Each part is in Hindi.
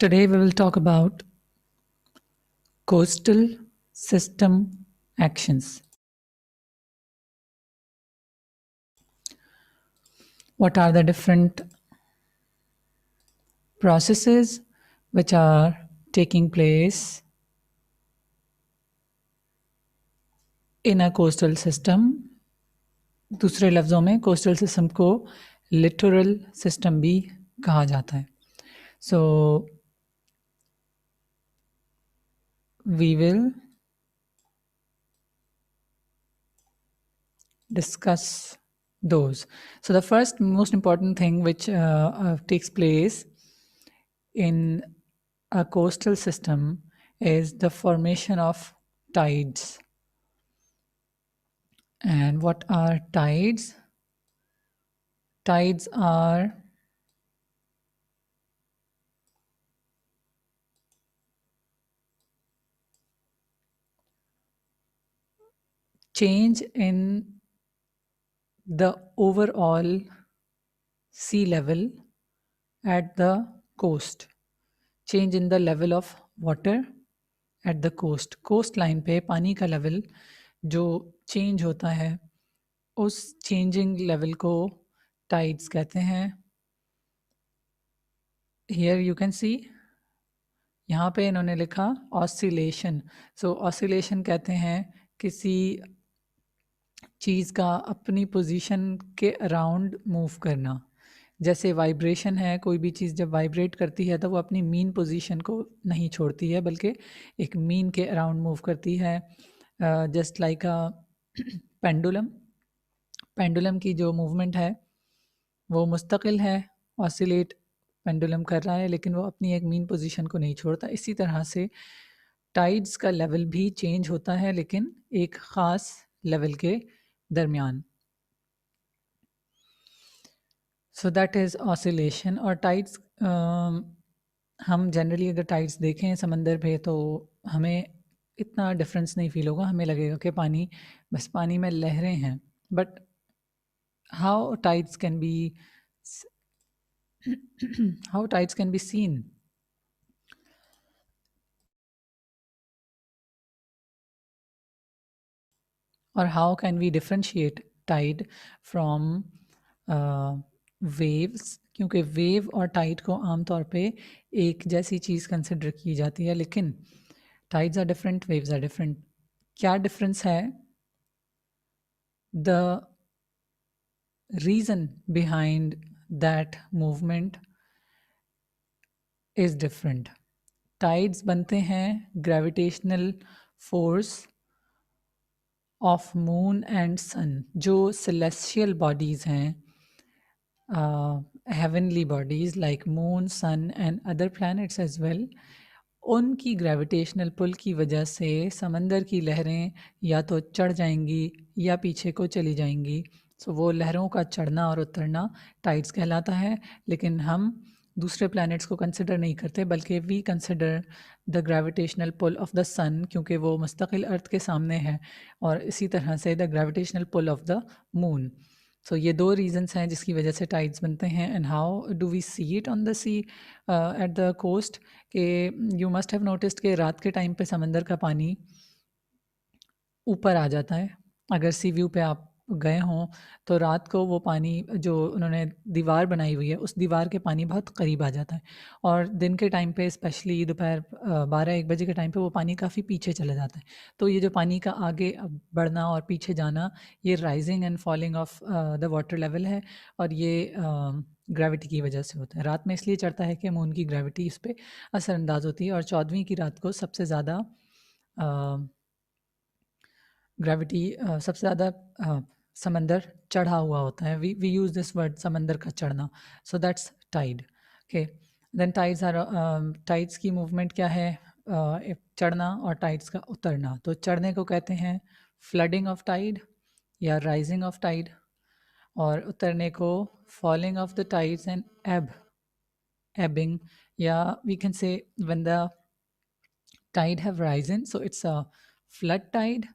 Today we will talk about coastal system actions. What are the different processes which are taking place in a coastal system? दूसरे लफ्ज़ों में कोस्टल सिस्टम को लिटोरल सिस्टम भी कहा जाता है. So we will discuss those. So the first most important thing which takes place in a coastal system is the formation of tides. And what are tides? Tides are change in the overall sea level at the coast. Change in the level of water at the coast. Coast line पे पानी का level जो change होता है उस changing level को tides कहते हैं. Here you can see यहाँ पे इन्होंने लिखा oscillation. So oscillation कहते हैं किसी चीज़ का अपनी पोजीशन के अराउंड मूव करना. जैसे वाइब्रेशन है, कोई भी चीज़ जब वाइब्रेट करती है तो वो अपनी मीन पोजीशन को नहीं छोड़ती है बल्कि एक मीन के अराउंड मूव करती है. Just like a pendulum. Pendulum की जो मूवमेंट है वो मुस्तकिल है, ऑसिलेट पेंडुलम कर रहा है लेकिन वो अपनी एक मीन पोजीशन को नहीं छोड़ता. इसी तरह से टाइड्स का लेवल भी चेंज होता है लेकिन एक ख़ास लेवल के दरमियान. सो दैट इज़ ऑसिलेशन. और टाइड्स हम जनरली अगर टाइड्स देखें समंदर पे तो हमें इतना डिफरेंस नहीं फील होगा. हमें लगेगा कि पानी बस पानी में लहरें हैं. But how tides can B how tides can be seen? Or how can we differentiate tide from waves? क्योंकि वेव और टाइड को आमतौर पे एक जैसी चीज़ कंसिडर की जाती है लेकिन tides are different, waves are different. क्या डिफरेंस है? The reason behind that movement is different. Tides बनते हैं gravitational force of moon and sun. जो सेलेस्टियल बॉडीज़ हैं, heavenly bodies like moon, sun and other planets as well, उनकी ग्रेविटेशनल पुल की वजह से समंदर की लहरें या तो चढ़ जाएंगी या पीछे को चली जाएंगी. सो वो लहरों का चढ़ना और उतरना टाइड्स कहलाता है. लेकिन हम दूसरे प्लैनेट्स को कंसिडर नहीं करते बल्कि we consider the gravitational pull of the sun, क्योंकि वो मुस्तकिल अर्थ के सामने है, और इसी तरह से the gravitational pull of the moon. So ये दो रीजंस हैं जिसकी वजह से टाइड्स बनते हैं. And how do we see it on the sea at the coast? कि यू मस्ट हैव नोटिस्ड कि रात के टाइम पे समंदर का पानी ऊपर आ जाता है. अगर सी व्यू पे आप गए हों तो रात को वो पानी जो उन्होंने दीवार बनाई हुई है उस दीवार के पानी बहुत करीब आ जाता है, और दिन के टाइम पे स्पेशली दोपहर 12-1 बजे के टाइम पे वो पानी काफ़ी पीछे चला जाता है. तो ये जो पानी का आगे बढ़ना और पीछे जाना, ये rising and falling of the water level है, और ये ग्रेविटी की वजह से होता है. रात में इसलिए चढ़ता है कि मून की ग्रेविटी इस पर असरअंदाज होती है, और 14वीं की रात को सबसे ज़्यादा ग्रेविटी सबसे ज़्यादा समंदर चढ़ा हुआ होता है. वी यूज़ दिस वर्ड समंदर का चढ़ना. So that's tide. Okay, then tides are tides की मूवमेंट क्या है? चढ़ना और टाइड्स का उतरना. तो चढ़ने को कहते हैं फ्लडिंग ऑफ टाइड या राइजिंग ऑफ टाइड, और उतरने को falling of the tides and ebbing, या we can say when the tide have risen so it's a flood tide,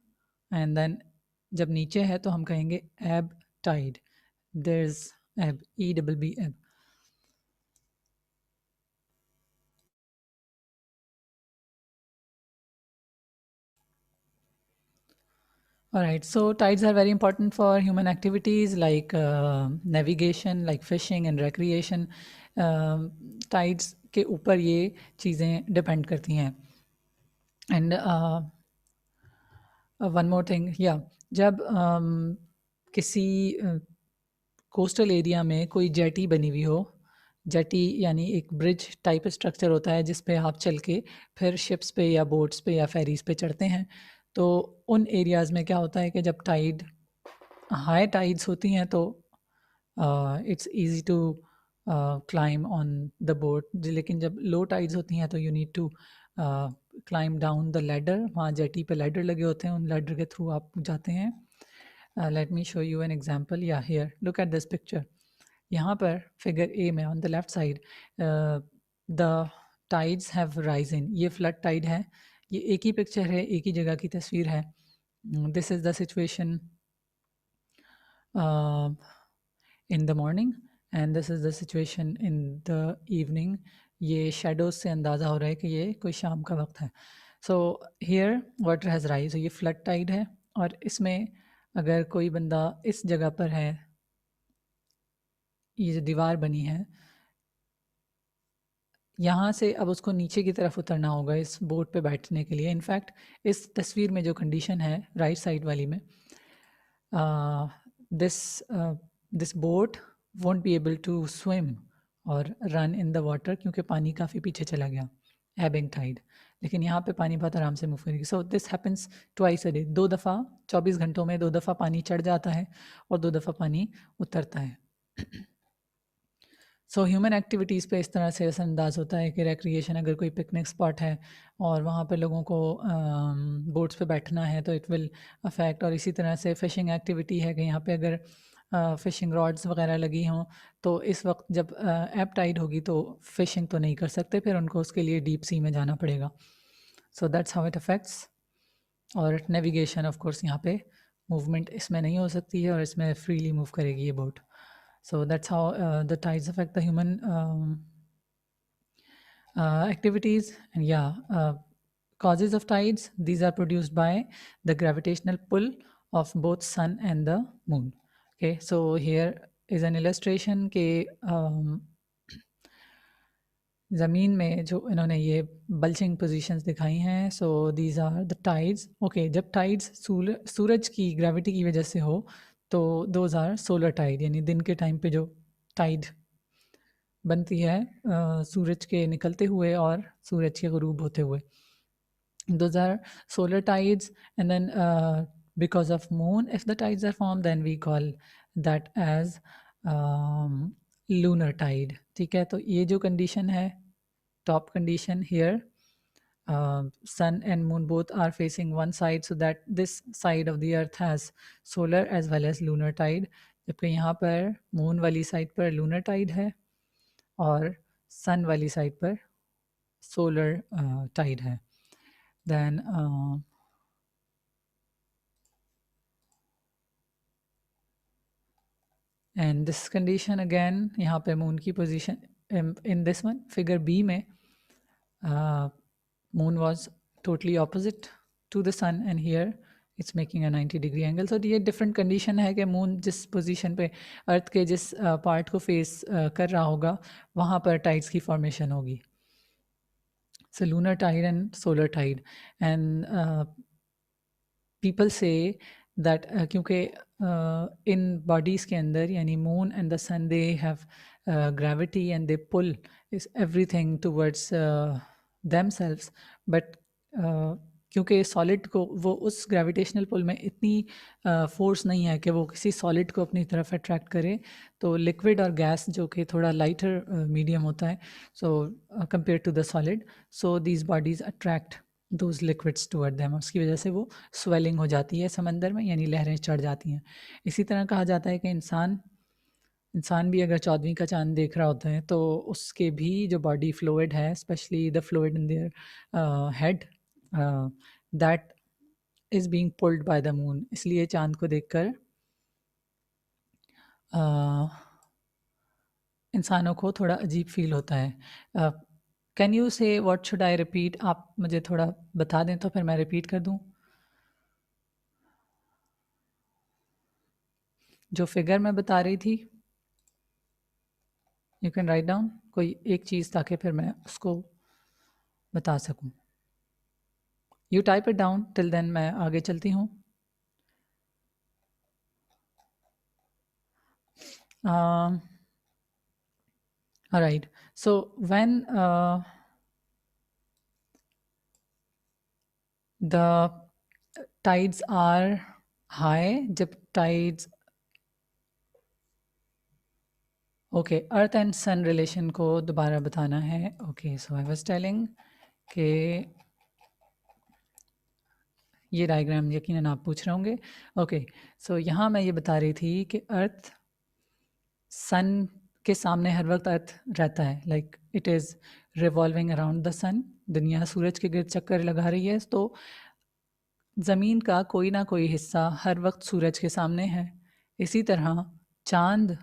and then जब नीचे है तो हम कहेंगे एब टाइड. देयर इज एब, ई डबल बी एब. All right, so tides are very important for human activities like navigation, like fishing and recreation. Tides के ऊपर ये चीज़ें डिपेंड करती हैं. एंड वन मोर थिंग, या जब किसी कोस्टल एरिया में कोई जेटी बनी हुई हो, जेटी यानी एक ब्रिज टाइप स्ट्रक्चर होता है जिस पे आप चल के फिर शिप्स पे या बोट्स पे या फेरीज पे चढ़ते हैं. तो उन एरियाज़ में क्या होता है कि जब हाई टाइड्स होती हैं तो it's easy to climb on the boat. लेकिन जब लो टाइड्स होती हैं तो you need to climb down the ladder. वहाँ जेटी पे लैडर लगे होते हैं, उन लैडर के थ्रू आप जाते हैं. Let me show you an example. या here look at this picture. यहाँ पर फिगर ए में on the left side the tides have risen. ये फ्लड टाइड है. ये एक ही पिक्चर है, एक ही जगह की तस्वीर है. This is the situation in the morning and this is the situation in the evening. ये शेडोज से अंदाज़ा हो रहा है कि ये कोई शाम का वक्त है. So here water has rise. ये फ्लड टाइड है और इसमें अगर कोई बंदा इस जगह पर है, ये जो दीवार बनी है यहाँ से अब उसको नीचे की तरफ उतरना होगा इस बोट पे बैठने के लिए. इनफैक्ट इस तस्वीर में जो कंडीशन है राइट साइड वाली में, this boat won't be able to swim और रन इन द वाटर क्योंकि पानी काफ़ी पीछे चला गया, एबिंग टाइड. लेकिन यहाँ पे पानी बहुत आराम से मूव करेगी. So this happens twice a day. 2 दफ़ा 24 घंटों में 2 दफ़ा पानी चढ़ जाता है और 2 दफ़ा पानी उतरता है. सो ह्यूमन एक्टिविटीज़ पे इस तरह से असरअंदाज होता है कि रिक्रिएशन, अगर कोई पिकनिक स्पॉट है और वहाँ पे लोगों को बोट्स पे बैठना है तो इट विल अफेक्ट. और इसी तरह से फ़िशिंग एक्टिविटी है कि यहाँ पे अगर फ़िशिंग रॉड्स वगैरह लगी हों तो इस वक्त जब एप टाइड होगी तो फ़िशिंग तो नहीं कर सकते, फिर उनको उसके लिए डीप सी में जाना पड़ेगा. So that's how it affects. और नेविगेशन ऑफ कोर्स यहाँ पे मूवमेंट इसमें नहीं हो सकती है और इसमें फ्रीली मूव करेगी ये boat. So that's how the tides affect the human activities. And yeah, causes of tides, these are produced by the gravitational pull of both sun and the moon. Okay, so here is an illustration के ज़मीन में जो इन्होंने ये बल्जिंग पोजीशंस दिखाई हैं. So these are the tides. Okay, जब टाइड्स सूरज की ग्रेविटी की वजह से हो तो दोज आर सोलर टाइड, यानी दिन के टाइम पे जो टाइड बनती है सूरज के निकलते हुए और सूरज के गुरूब होते हुए. Those are solar tides. And then because of moon, if the tides are formed, then we call that as lunar tide. ठीक है, तो ये जो condition है, top condition here, sun and moon both are facing one side, so that this side of the earth has solar as well as lunar tide. जबकि यहाँ पर moon वाली side पर lunar tide है और sun वाली side पर solar tide है. Then and this condition again, यहाँ पे moon की position in this one figure B में moon was totally opposite to the sun and here it's making a 90-degree angle. So ये different condition है कि moon जिस position पे earth के जिस part को face कर रहा होगा वहाँ पर tides की formation होगी. So lunar tide and solar tide. And people say that क्योंकि इन बॉडीज़ के अंदर यानी moon and the sun they have gravity and they pull is everything towards themselves. But क्योंकि सॉलिड को वो उस ग्रेविटेशनल पुल में इतनी फोर्स नहीं है कि वो किसी सॉलिड को अपनी तरफ अट्रैक्ट करे, तो लिक्विड और गैस जो कि थोड़ा लाइटर मीडियम होता है so compare to the solid, so these bodies attract those liquids toward them. उसकी वजह से वो स्वेलिंग हो जाती है समंदर में, यानी लहरें चढ़ जाती हैं. इसी तरह कहा जाता है कि इंसान भी अगर 14वीं का चांद देख रहा होता है तो उसके भी जो बॉडी फ्लूइड है, specially the fluid in their head, that is being pulled by the moon. इसलिए चांद को देखकर इंसानों को थोड़ा अजीब फील होता है. कैन यू से व्हाट शुड आई रिपीट? आप मुझे थोड़ा बता दें तो फिर मैं रिपीट कर दूं. जो फिगर मैं बता रही थी, यू कैन राइट डाउन कोई एक चीज़ ताकि फिर मैं उसको बता सकूं। You type it down, till then मैं आगे चलती हूँ। Alright, so when the tides are high, जब tides, okay, earth and sun relation को दोबारा बताना है। Okay, so I was telling कि ये डायग्राम यकीनन आप पूछ रहे होंगे। ओके, सो यहाँ मैं ये बता रही थी कि अर्थ सन के सामने हर वक्त अर्थ रहता है, like it is revolving around the sun. दुनिया सूरज के गिर्द चक्कर लगा रही है, तो ज़मीन का कोई ना कोई हिस्सा हर वक्त सूरज के सामने है। इसी तरह चाँद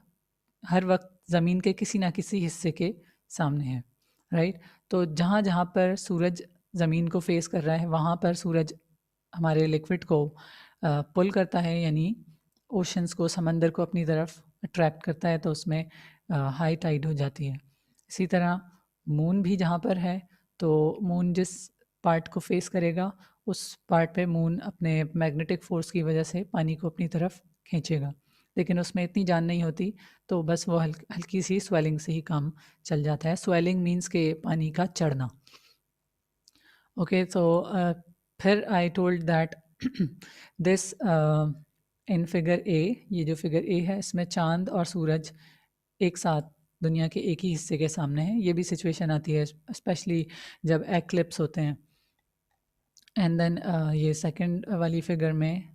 हर वक्त ज़मीन के किसी ना किसी हिस्से के सामने है, राइट। तो जहाँ जहाँ पर सूरज ज़मीन को फेस कर रहा है, वहाँ पर सूरज हमारे लिक्विड को पुल करता है, यानी ओशंस को, समंदर को अपनी तरफ अट्रैक्ट करता है, तो उसमें हाई टाइड हो जाती है। इसी तरह मून भी जहाँ पर है, तो मून जिस पार्ट को फेस करेगा, उस पार्ट पे मून अपने मैग्नेटिक फोर्स की वजह से पानी को अपनी तरफ खींचेगा, लेकिन उसमें इतनी जान नहीं होती, तो बस वो हल्की सी स्वेलिंग से ही काम चल जाता है। स्वेलिंग मीन्स के पानी का चढ़ना। ओके, सो फिर I told that this in figure A, ये जो फिगर ए है, इसमें चांद और सूरज एक साथ दुनिया के एक ही हिस्से के सामने है। ये भी सिचुएशन आती है स्पेशली जब एक्लिप्स होते हैं। एंड देन ये सेकंड वाली फिगर में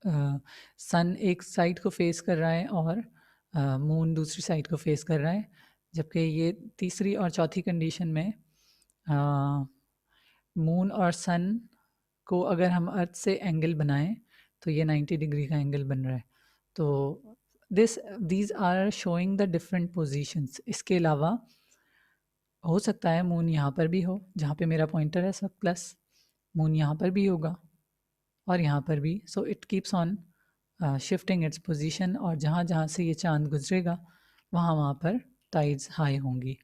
सन एक साइड को फेस कर रहा है और मून दूसरी साइड को फेस कर रहा है, जबकि ये तीसरी और चौथी कंडीशन में मून और सन को अगर हम अर्थ से एंगल बनाएं, तो ये 90 डिग्री का एंगल बन रहा है। तो these are showing the different positions. इसके अलावा हो सकता है मून यहाँ पर भी हो, जहाँ पे मेरा पॉइंटर है सब प्लस, मून यहाँ पर भी होगा और यहाँ पर भी। So it keeps on shifting its position, और जहाँ जहाँ से ये चांद गुजरेगा वहाँ वहाँ पर टाइड्स हाई होंगी।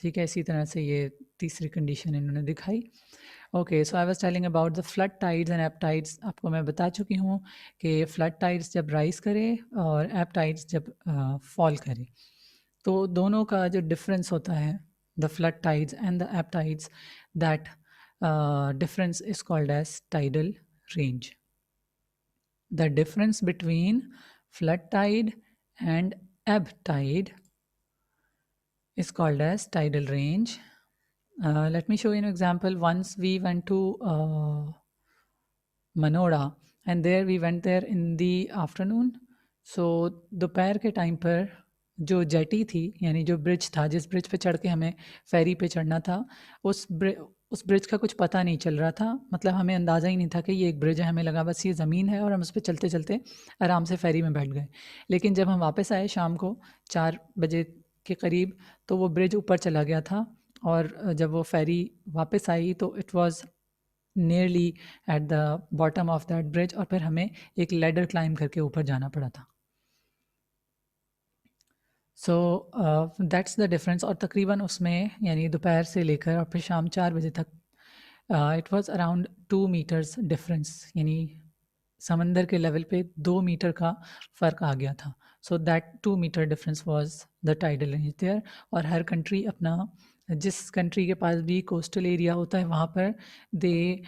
ठीक है, इसी तरह से ये तीसरी कंडीशन इन्होंने दिखाई। Okay, so I was telling about the flood tides and app tides. आपको मैं बता चुकी हूँ कि फ्लड टाइड्स जब राइज करे और एप टाइड्स जब फॉल करे, तो दोनों का जो डिफरेंस होता है, the flood tides and the app tides, that difference is called as tidal range. The difference between flood tide and ebb tide is called as tidal range. Let me show you an example. Once we went to Manoda, and there we went there in the afternoon. So दोपहर के टाइम पर जो जेटी थी, यानी जो ब्रिज था, जिस ब्रिज पे चढ़ के हमें फेरी पे चढ़ना था, उस ब्रिज का कुछ पता नहीं चल रहा था। मतलब हमें अंदाज़ा ही नहीं था कि ये एक ब्रिज है, हमें लगा बस ये ज़मीन है, और हम उस पर चलते चलते आराम से फेरी में बैठ गए। लेकिन जब हम वापस आए शाम को 4 बजे के करीब, तो वो ब्रिज ऊपर चला गया था, और जब वो फेरी वापस आई तो it was nearly at the bottom of that bridge, और फिर हमें एक लेडर क्लाइंब करके ऊपर जाना पड़ा था। So that's the difference. और तकरीबन उसमें, यानी दोपहर से लेकर और फिर शाम 4 बजे तक, it was around 2 meters difference, यानी समंदर के लेवल पे 2 मीटर का फ़र्क आ गया था। So that 2 meter difference was the tidal range there. और हर कंट्री अपना, जिस कंट्री के पास भी कोस्टल एरिया होता है, वहाँ पर दे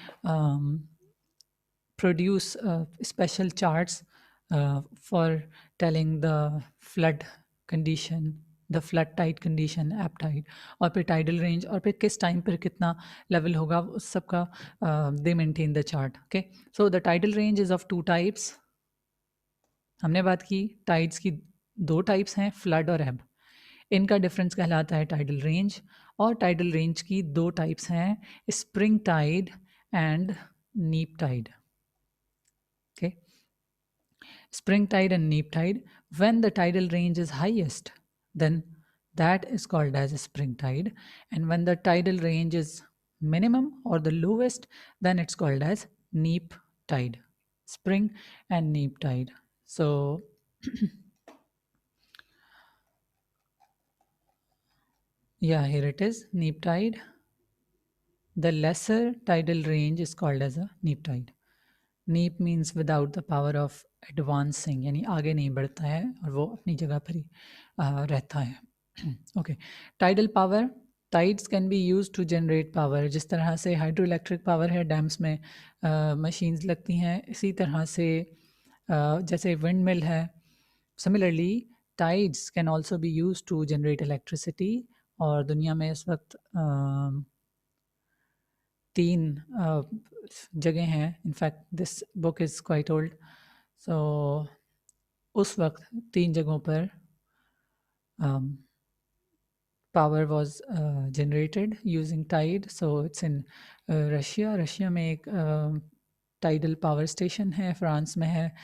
produce special charts for telling the flood condition, the flood tide condition, ebb tide, और फिर tidal range, और फिर किस टाइम पर कितना लेवल होगा, उस सब का they maintain the chart. Okay, so the tidal range is of 2 types. हमने बात की टाइड्स की 2 टाइप्स हैं, फ्लड और एब। इनका डिफरेंस कहलाता है टाइडल रेंज। और टाइडल रेंज की 2 टाइप्स हैं, स्प्रिंग टाइड एंड नीप Tide. Okay, spring tide and neap tide. When the tidal range is highest, then that is called as a spring tide, and when the tidal range is minimum or the lowest, then it's called as neap tide. Spring and neap tide. So Yeah, here it is, neap tide. The lesser tidal range is called as a neap tide. नीप means without the power of advancing, यानी आगे नहीं बढ़ता है और वो अपनी जगह पर ही रहता है। Okay, tidal power, tides can be use to generate power. जिस तरह से हाइड्रो इलेक्ट्रिक पावर है, डैम्स में मशीन्स लगती हैं, इसी तरह से जैसे विंड मिल है, similarly tides can also be use to generate electricity. और दुनिया में इस वक्त 3 जगह हैं, in fact this book is quite old, so उस वक्त 3 जगहों पर power was generated using tide. So it's in Russia में एक टाइडल पावर स्टेशन है, फ्रांस में है,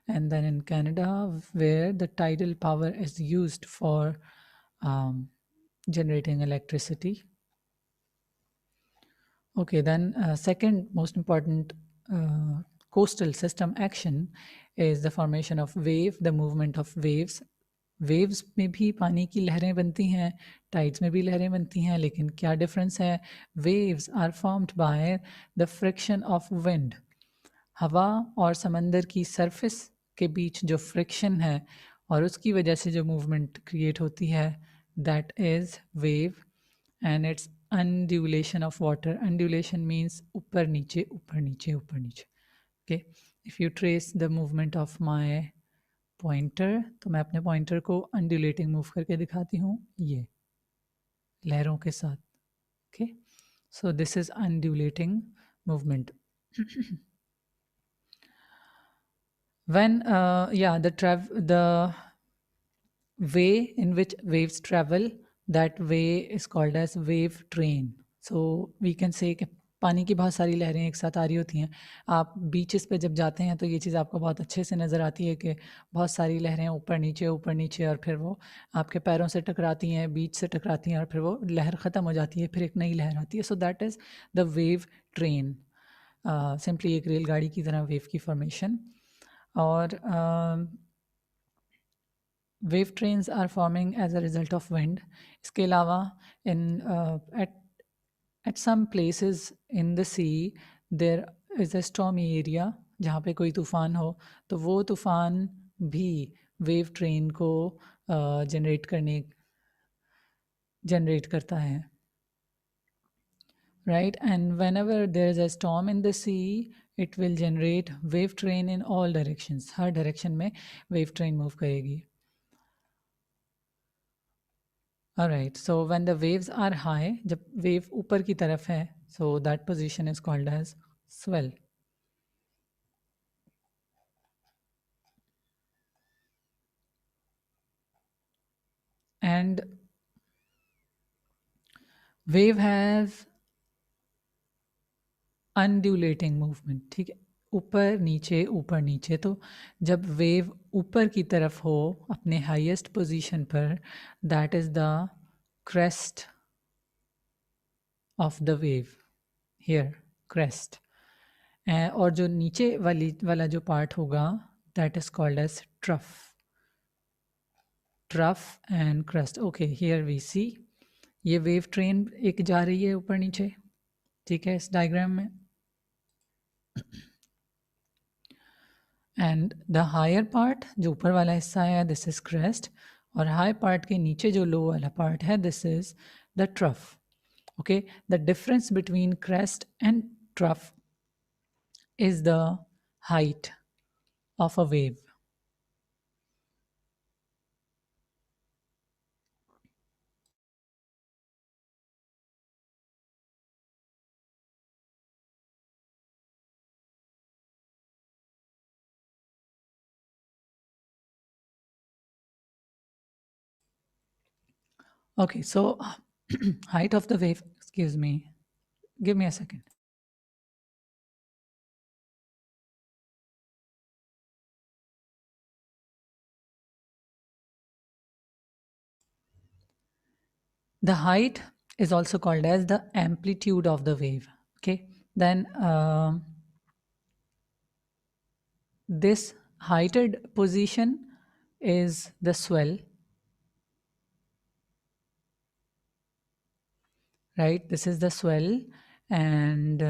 and then in Canada where the tidal power is used for generating electricity. Okay, then second most important coastal system action is the formation of wave, the movement of waves. Waves में भी पानी की लहरें बनती हैं, टाइड्स में भी लहरें बनती हैं, लेकिन क्या डिफरेंस है? Waves are formed by the friction of wind. हवा और समंदर की सरफेस के बीच जो फ्रिक्शन है और उसकी वजह से जो मूवमेंट क्रिएट होती है, that is wave, and it's undulation of water. Undulation means ऊपर नीचे ऊपर नीचे ऊपर नीचे। okay, if you trace the movement of my pointer, तो मैं अपने पॉइंटर को undulating मूव करके दिखाती हूँ, ये लहरों के साथ। okay, so this is undulating movement. when the way in which waves travel, that way is called as wave train. So we can say कि पानी की बहुत सारी लहरें एक साथ आ रही होती हैं। आप बीचेस पे जब जाते हैं तो ये चीज़ आपको बहुत अच्छे से नज़र आती है कि बहुत सारी लहरें ऊपर नीचे और फिर वो आपके पैरों से टकराती हैं, बीच से टकराती हैं, और फिर वो लहर ख़त्म हो जाती है, फिर एक नई लहर आती है। So that is the wave train, simply एक रेलगाड़ी की तरह वेव की फॉर्मेशन। और wave trains are forming as a result of wind. इसके अलावा in at some places in the sea there is a stormy area, जहाँ पे कोई तूफ़ान हो, तो वो तूफ़ान भी वेव ट्रेन को जनरेट करता है, right? And whenever there is a storm in the sea, it will generate wave train in all directions. Her direction में wave train मूव करेगी। Alright, so when the waves are high, जब wave ऊपर की तरफ है, so that position is called as swell. And wave has undulating movement, ठीक है, ऊपर नीचे। तो जब वेव ऊपर की तरफ हो अपने हाईएस्ट पोजीशन पर, that is the crest of the wave, here crest. और जो नीचे वाला जो पार्ट होगा, that is called as trough and crest. Okay, here we see ये वेव ट्रेन एक जा रही है ऊपर नीचे, ठीक है, इस डायग्राम में। एंड द हायर पार्ट, जो ऊपर वाला हिस्सा है, दिस इज क्रेस्ट, और हाई पार्ट के नीचे जो लो वाला पार्ट है, this is the trough. Okay, the difference between crest and trough is the height of a wave. Okay, so height of the wave, excuse me, give me a second. The height is also called as the amplitude of the wave. Okay, then this heighted position is the swell, right? This is the swell. And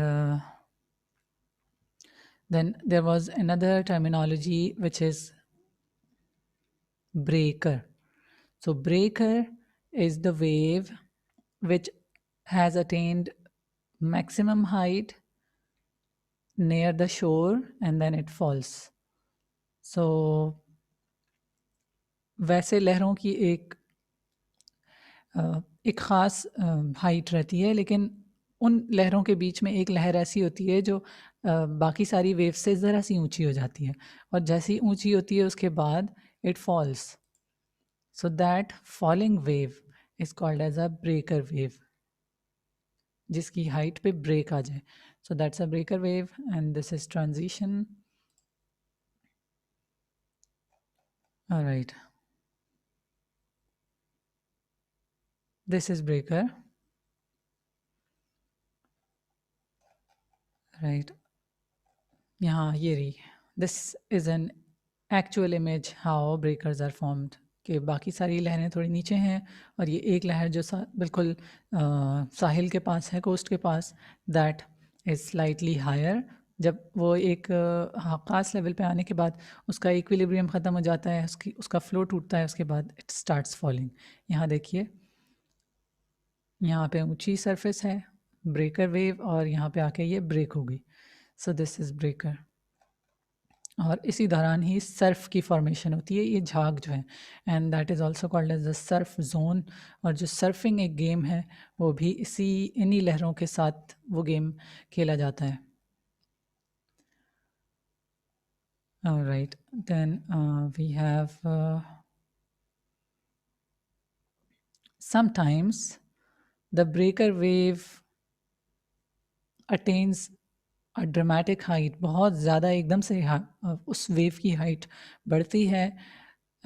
then there was another terminology which is breaker. So, breaker is the wave which has attained maximum height near the shore and then it falls. So, वैसे लहरों की एक ख़ास हाइट रहती है, लेकिन उन लहरों के बीच में एक लहर ऐसी होती है जो बाकी सारी वेव से ज़रा सी ऊंची हो जाती है, और जैसी ऊंची होती है उसके बाद it falls. So that falling wave is called as a breaker wave, जिसकी हाइट पे ब्रेक आ जाए. सो that's a breaker wave and this is transition. Alright, this is breaker, right? यहाँ ये रही. This is an actual image how breakers are formed. कि बाकी सारी लहरें थोड़ी नीचे हैं और ये एक लहर जो बिल्कुल साहिल के पास है, कोस्ट के पास, दैट इज स्लाइटली हायर. जब वो एक खास लेवल पे आने के बाद उसका इक्विलिब्रियम ख़त्म हो जाता है, उसका फ्लो टूटता है, उसके बाद इट स्टार्ट्स फॉलिंग. यहाँ देखिए, यहाँ पे ऊंची सरफेस है, ब्रेकर वेव, और यहाँ पे आके ये ब्रेक हो गई. So this is breaker. और इसी दौरान ही सर्फ की फॉर्मेशन होती है, ये झाग जो है, and that is also called as the surf zone. और जो सर्फिंग एक गेम है वो भी इन्हीं लहरों के साथ वो गेम खेला जाता है. Right, then we have sometimes the breaker wave attains a dramatic height. बहुत ज़्यादा एकदम से उस वेव की हाइट बढ़ती है,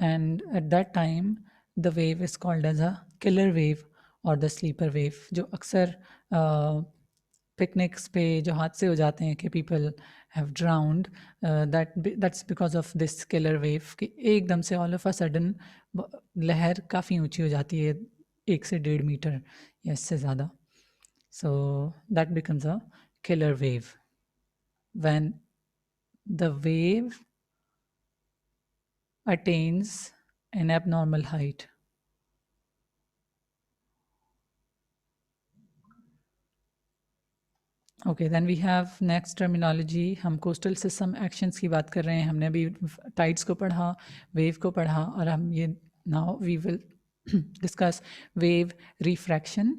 and at that time the wave is called as a killer wave और द स्लीपर वेव. जो अक्सर पिकनिक्स पे जो हादसे हो जाते हैं कि people have drowned, that's because of this killer wave, कि एकदम से ऑल ऑफ अ सडन लहर काफ़ी ऊंची हो जाती है, 1 से 1.5 मीटर या इससे ज़्यादा. So that becomes a killer wave when the wave attains an abnormal height. Okay, then we have next terminology. हम coastal system actions की बात कर रहे हैं. हमने अभी tides को पढ़ा, wave को पढ़ा, और हम ये now we will discuss wave refraction.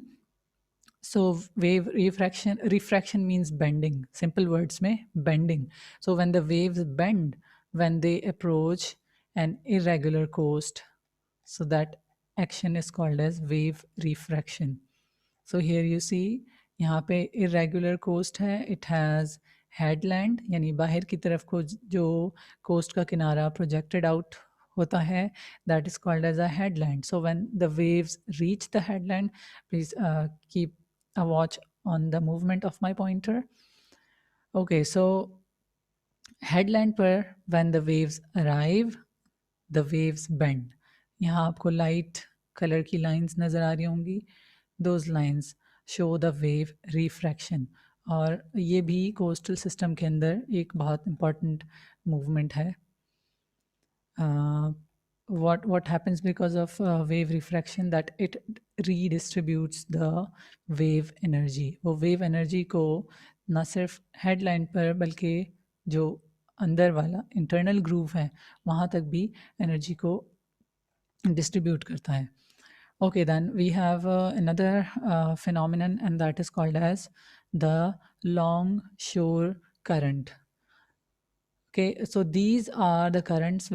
So wave refraction means bending. Simple words में bending. So when the waves bend when they approach an irregular coast, so that action is called as wave refraction. So here you see, यहाँ पे irregular coast है, it has headland, यानी बाहर की तरफ को जो coast का किनारा projected out होता है, that is called as a headland. So when the waves reach the headland, please keep a watch on the movement of my pointer. Okay, so headland पर when the waves arrive, the waves bend. यहाँ आपको लाइट कलर की लाइंस नज़र आ रही होंगी. those lines show the wave refraction. और ये भी कोस्टल सिस्टम के अंदर एक बहुत इम्पॉर्टेंट मूवमेंट है. what happens because of wave refraction, that it redistributes the wave energy. वो wave energy को ना सिर्फ हेडलाइन पर बल्कि जो अंदर वाला इंटरनल ग्रूव है वहाँ तक भी एनर्जी को डिस्ट्रीब्यूट करता है. Okay, then we have another phenomenon, and that is called as the longshore current. Okay, so these are the currents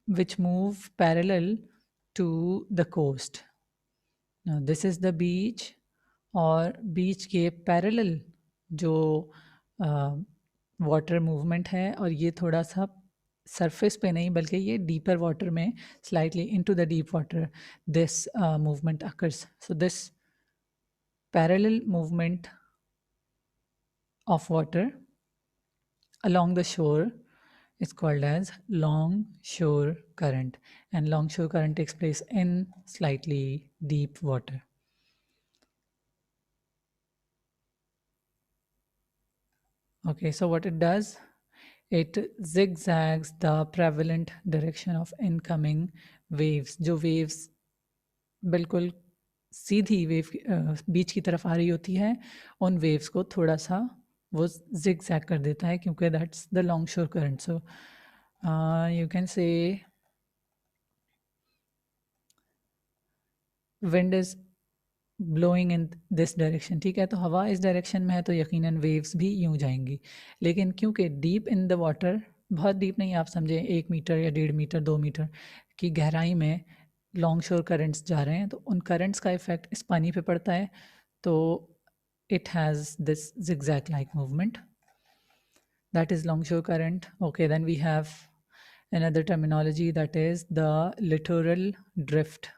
which move parallel to the coast. Now this is the beach, और बीच के पैरेलल जो वाटर मूवमेंट है, और ये थोड़ा सा सरफेस पे नहीं बल्कि ये डीपर वाटर में, slightly into the deep water, this movement occurs. So this parallel movement of water along the shore is called as longshore current, and longshore current takes place in slightly deep water. Okay, so what it does, it zigzags the prevalent direction of incoming waves. जो waves बिल्कुल सीधी वेव बीच की तरफ आ रही होती है, उन वेव्स को थोड़ा सा वो zigzag कर देता है, क्योंकि that's the longshore current. So you can say wind is blowing in this direction. ठीक है, तो हवा इस डायरेक्शन में है तो यकीनन वेव्स भी यूं जाएंगी. लेकिन क्योंकि डीप इन द वाटर, बहुत डीप नहीं, आप समझें 1 मीटर या 1.5 मीटर 2 मीटर की गहराई में लॉन्ग शोर करंट्स जा रहे हैं, तो उन करंट्स का इफेक्ट इस पानी पे पड़ता है, तो it has this zigzag like movement. That is longshore current. Okay, then we have another terminology, that is the littoral drift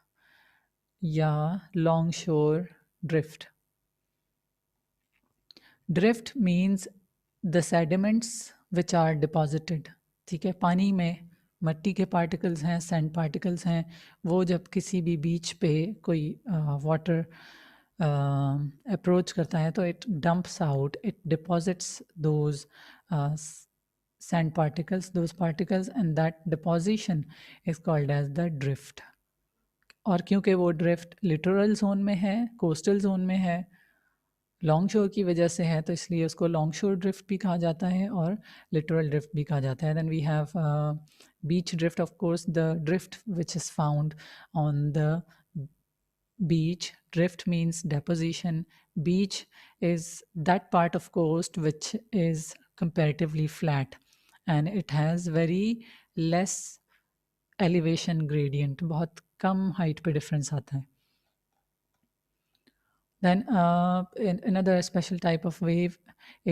या longshore drift. Drift means the sediments which are deposited. ठीक है, पानी में मट्टी के पार्टिकल्स हैं, सैंड पार्टिकल्स हैं, वो जब किसी भी बीच पे कोई वाटर अप्रोच करता है तो it dumps out, it deposits those sand particles, those particles, and that deposition is called as the drift. और क्योंकि वो ड्रिफ्ट लिटोरल जोन में है, कोस्टल जोन में है, लॉन्ग शोर की वजह से है, तो इसलिए उसको लॉन्ग शोर ड्रिफ्ट भी कहा जाता है और लिटोरल ड्रिफ्ट भी कहा जाता है. Then we have beach drift, of course the drift which is found on the beach. Drift means deposition. Beach is that part of coast which is comparatively flat and it has very less elevation gradient. बहुत कम height पे difference आता है. Then another special type of wave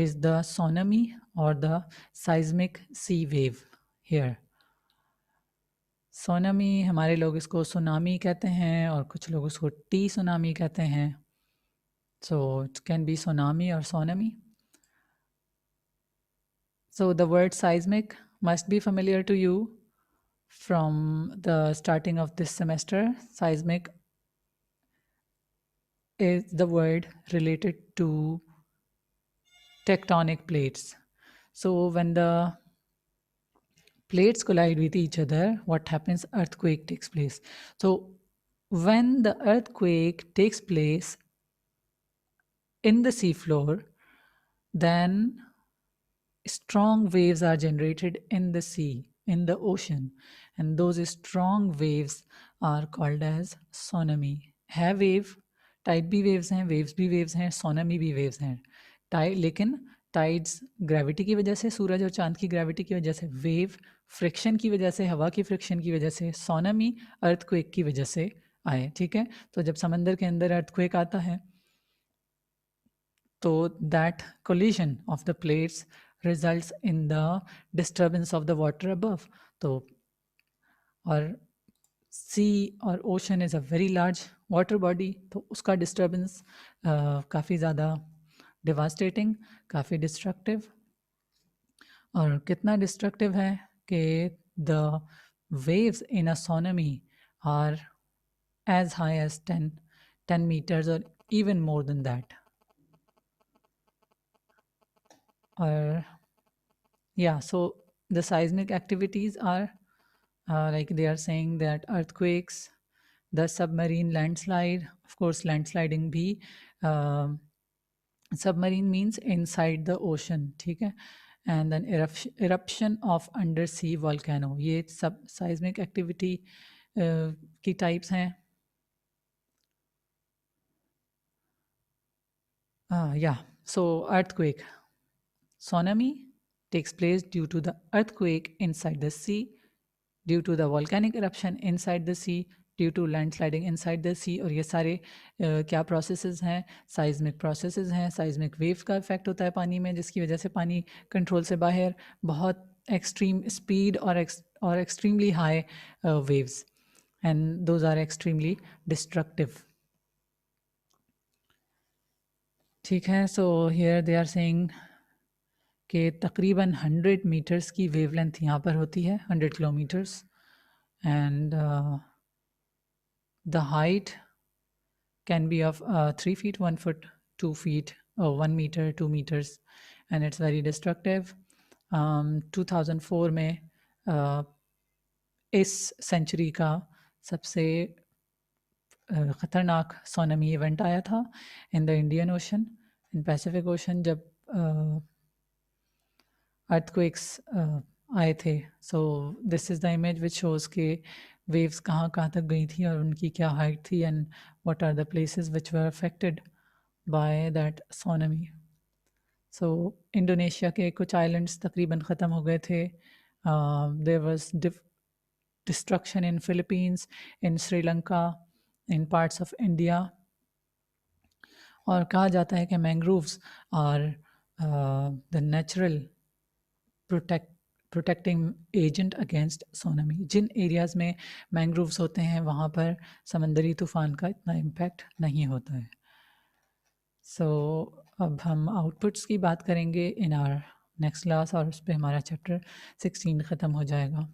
is the tsunami or the seismic sea wave here. Tsunami, हमारे लोग इसको सुनामी कहते हैं और कुछ लोग उसको टी सुनामी कहते हैं. So it can be tsunami or tsunami. So the word seismic must be familiar to you from the starting of this semester. Seismic is the word related to tectonic plates. So when the plates collide with each other, what happens? Earthquake takes place. So when the earthquake takes place in the seafloor, then strong waves are generated in the sea, in the ocean, and those strong waves are called as tsunami. है wave, tide भी waves हैं, waves भी waves हैं, tsunami भी waves हैं. Tide, लेकिन टाइड्स ग्रेविटी की वजह से, सूरज और चांद की ग्रेविटी की वजह से, वेव फ्रिक्शन की वजह से, हवा की फ्रिक्शन की वजह से, सोनामी अर्थक्वेक की वजह से आए. ठीक है, तो जब समंदर के अंदर अर्थक्वेक आता है तो that collision of the plates results in the disturbance of the water above. तो और sea और ocean is a very large water body, तो उसका disturbance काफ़ी ज़्यादा devastating, काफ़ी destructive. और कितना destructive है कि the waves in a tsunami are as high as 10 meters or even more than that. Or yeah, so the seismic activities are like they are saying that earthquakes, the submarine landslide, of course landsliding भी, submarine means inside the ocean, ठीक है, and then eruption of undersea volcano, ये सब seismic activity की types हैं. Yeah, so earthquake, tsunami takes place due to the earthquake inside the sea, due to the volcanic eruption inside the sea, due to landsliding inside the sea. और ये सारे क्या प्रोसेसेस हैं? साइज्मिक प्रोसेसेस हैं. साइज्मिक वेव का इफेक्ट होता है पानी में, जिसकी वजह से पानी कंट्रोल से बाहर बहुत एक्सट्रीम स्पीड और extremely high waves, and those are extremely destructive. ठीक है, so here they are saying कि तकरीबन 100 मीटर्स की वेवलेंथ यहाँ पर होती है, 100 kilometres, and the height can be of 3 feet, 1 foot, 2 feet, or 1 meter, 2 meters, and it's very destructive. 2004 में इस सेंचुरी का सबसे ख़तरनाक सोनामी इवेंट आया था in the Indian ocean, in Pacific ocean, जब अर्थक्वेक्स आए थे. So this is the image which shows के वेव्स कहाँ कहाँ तक गई थी और उनकी क्या हाइट थी, and what are the places which were affected by that tsunami. सो इंडोनेशिया के कुछ आइलैंड्स तकरीबन ख़त्म हो गए थे. There was destruction in Philippines, in Sri Lanka, in parts of India. और कहा जाता है कि mangroves are the natural protecting agent against tsunami. जिन एरियाज़ में मैंग्रोव्स होते हैं वहाँ पर समंदरी तूफ़ान का इतना इम्पैक्ट नहीं होता है. सो अब हम आउटपुट्स की बात करेंगे इन आवर नेक्स्ट क्लास, और उस पर हमारा चैप्टर 16 ख़त्म हो जाएगा.